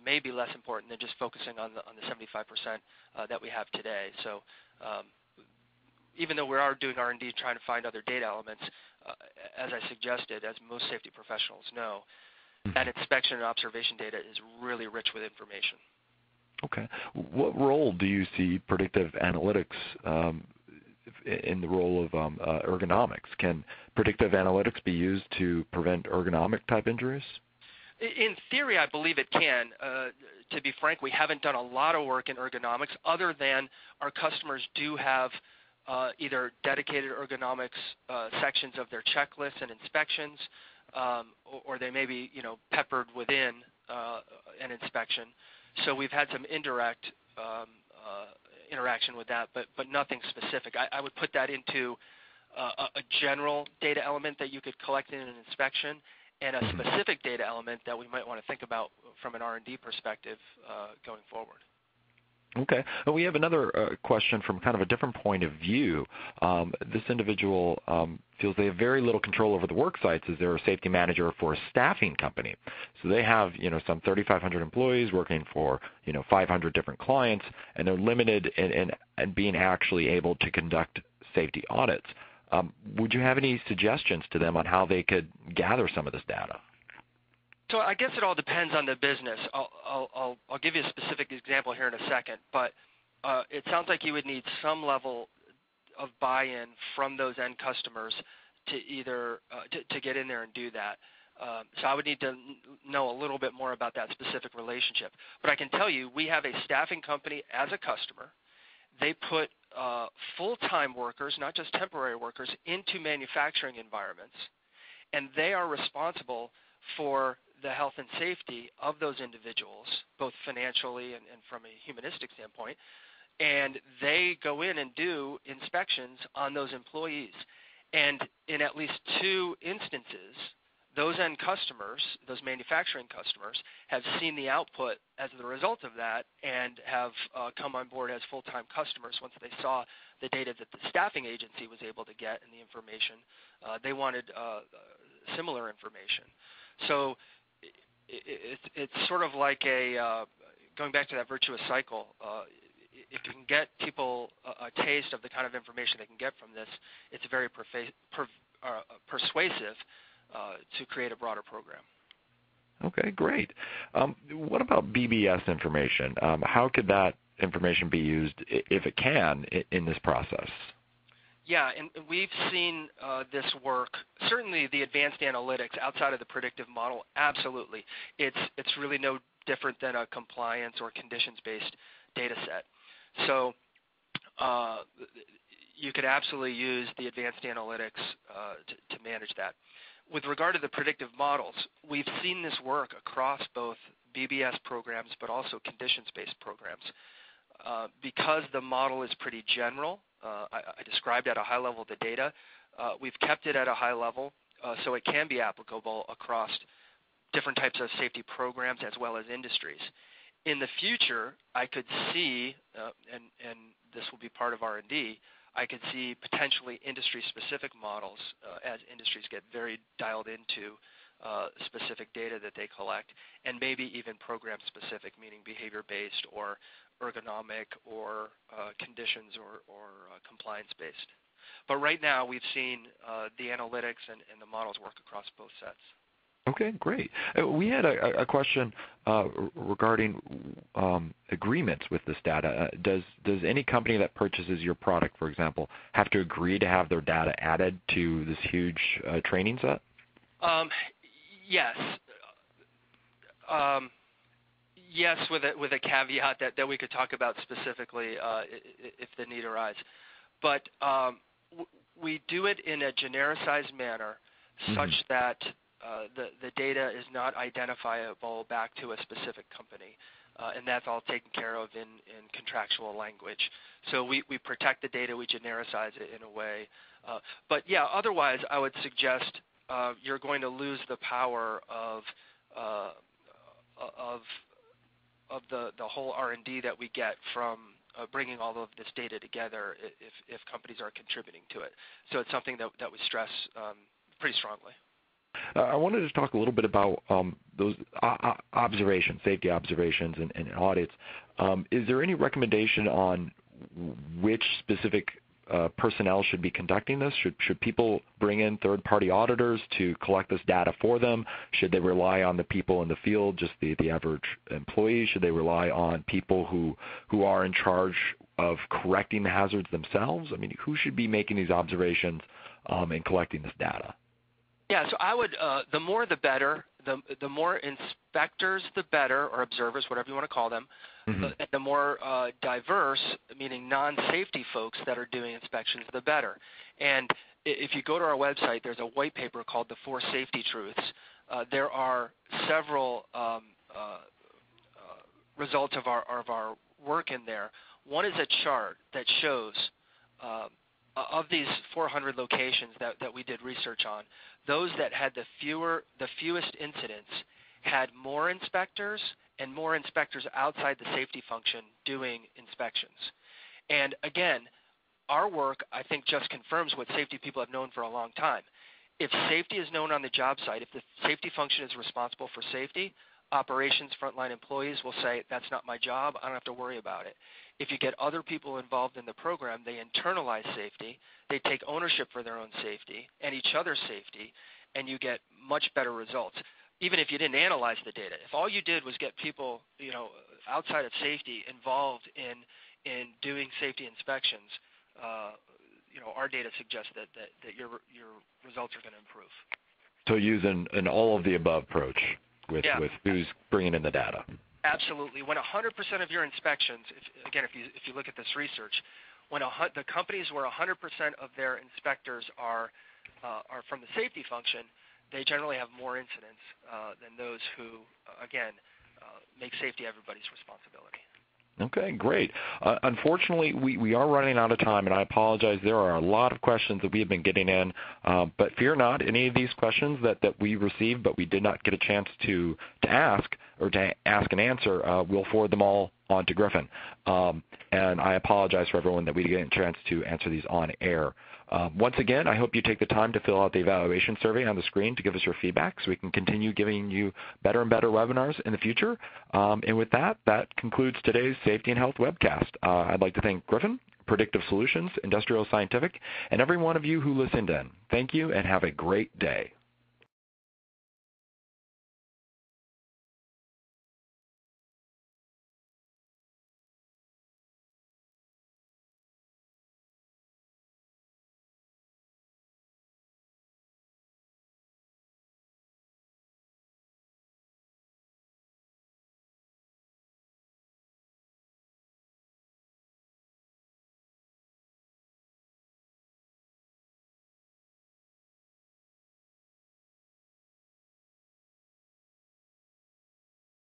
may be less important than just focusing on the 75% that we have today. So even though we are doing R&D trying to find other data elements, as I suggested, as most safety professionals know, that inspection and observation data is really rich with information. Okay. What role do you see predictive analytics in the role of ergonomics? Can predictive analytics be used to prevent ergonomic type injuries? In theory, I believe it can. To be frank, we haven't done a lot of work in ergonomics other than our customers do have either dedicated ergonomics sections of their checklists and inspections, or they may be peppered within an inspection. So we've had some indirect interaction with that, but nothing specific. I would put that into a general data element that you could collect in an inspection, and a specific data element that we might want to think about from an R&D perspective going forward. Okay. Well, we have another question from kind of a different point of view. This individual feels they have very little control over the work sites as they're a safety manager for a staffing company. So they have, some 3,500 employees working for, 500 different clients, and they're limited in being actually able to conduct safety audits. Would you have any suggestions to them on how they could gather some of this data? So I guess it all depends on the business. I'll give you a specific example here in a second, but it sounds like you would need some level of buy-in from those end customers to either to get in there and do that. So I would need to know a little bit more about that specific relationship. But I can tell you, we have a staffing company as a customer. They put full-time workers, not just temporary workers, into manufacturing environments, and they are responsible for the health and safety of those individuals, both financially and from a humanistic standpoint, and they go in and do inspections on those employees. And in at least 2 instances, those end customers, those manufacturing customers, have seen the output as the result of that and have come on board as full-time customers once they saw the data that the staffing agency was able to get and the information. They wanted similar information. So it's sort of like going back to that virtuous cycle. If if you can get people a taste of the kind of information they can get from this, it's very persuasive to create a broader program. Okay, great. What about BBS information? How could that information be used, if it can, in this process? Yeah, and we've seen this work. Certainly the advanced analytics outside of the predictive model, absolutely. It's really no different than a compliance or conditions-based data set. So you could absolutely use the advanced analytics to manage that. With regard to the predictive models, we've seen this work across both BBS programs but also conditions-based programs. Because the model is pretty general, I described at a high level the data, we've kept it at a high level so it can be applicable across different types of safety programs as well as industries. In the future, I could see, and this will be part of R&D, I could see potentially industry-specific models as industries get very dialed into specific data that they collect, and maybe even program-specific, meaning behavior-based or ergonomic or conditions or compliance-based. But right now, we've seen the analytics and the models work across both sets. Okay, great. We had a question regarding agreements with this data. Does any company that purchases your product, for example, have to agree to have their data added to this huge training set? Yes. Yes, with a caveat that we could talk about specifically if the need arises. But we do it in a genericized manner such that the data is not identifiable back to a specific company, and that's all taken care of in contractual language. So we protect the data, we genericize it in a way. But yeah, otherwise I would suggest you're going to lose the power of the whole R&D that we get from bringing all of this data together if companies are contributing to it. So it's something that we stress pretty strongly. I wanted to talk a little bit about those observations, safety observations and audits. Is there any recommendation on which specific personnel should be conducting this? Should people bring in third-party auditors to collect this data for them? Should they rely on the people in the field, just the average employee? Should they rely on people who are in charge of correcting the hazards themselves? I mean, who should be making these observations and collecting this data? Yeah, so I would, the more the better. The more inspectors, the better, or observers, whatever you want to call them. The more diverse, meaning non-safety folks that are doing inspections, the better. And if you go to our website, there's a white paper called The 4 Safety Truths. There are several results of our work in there. One is a chart that shows of these 400 locations that we did research on, those that had the fewest incidents had more inspectors and more inspectors outside the safety function doing inspections. And again, our work, I think, just confirms what safety people have known for a long time. If safety is known on the job site, if the safety function is responsible for safety, operations frontline employees will say, that's not my job, I don't have to worry about it. If you get other people involved in the program, they internalize safety, they take ownership for their own safety and each other's safety, and you get much better results. Even if you didn't analyze the data, if all you did was get people, outside of safety involved in doing safety inspections, our data suggests that your results are going to improve. So use an all-of-the-above approach with who's bringing in the data. Absolutely. When 100% of your inspections, if you look at this research, when the companies where 100% of their inspectors are from the safety function, they generally have more incidents than those who, make safety everybody's responsibility. Okay, great. Unfortunately, we are running out of time, and I apologize. There are a lot of questions that we have been getting in, but fear not, any of these questions that we received but we did not get a chance to ask and answer, we'll forward them all on to Griffin. And I apologize for everyone that we didn't get a chance to answer these on air. Once again, I hope you take the time to fill out the evaluation survey on the screen to give us your feedback so we can continue giving you better and better webinars in the future. And with that, that concludes today's Safety and Health webcast. I'd like to thank Griffin, Predictive Solutions, Industrial Scientific, and every one of you who listened in. Thank you and have a great day.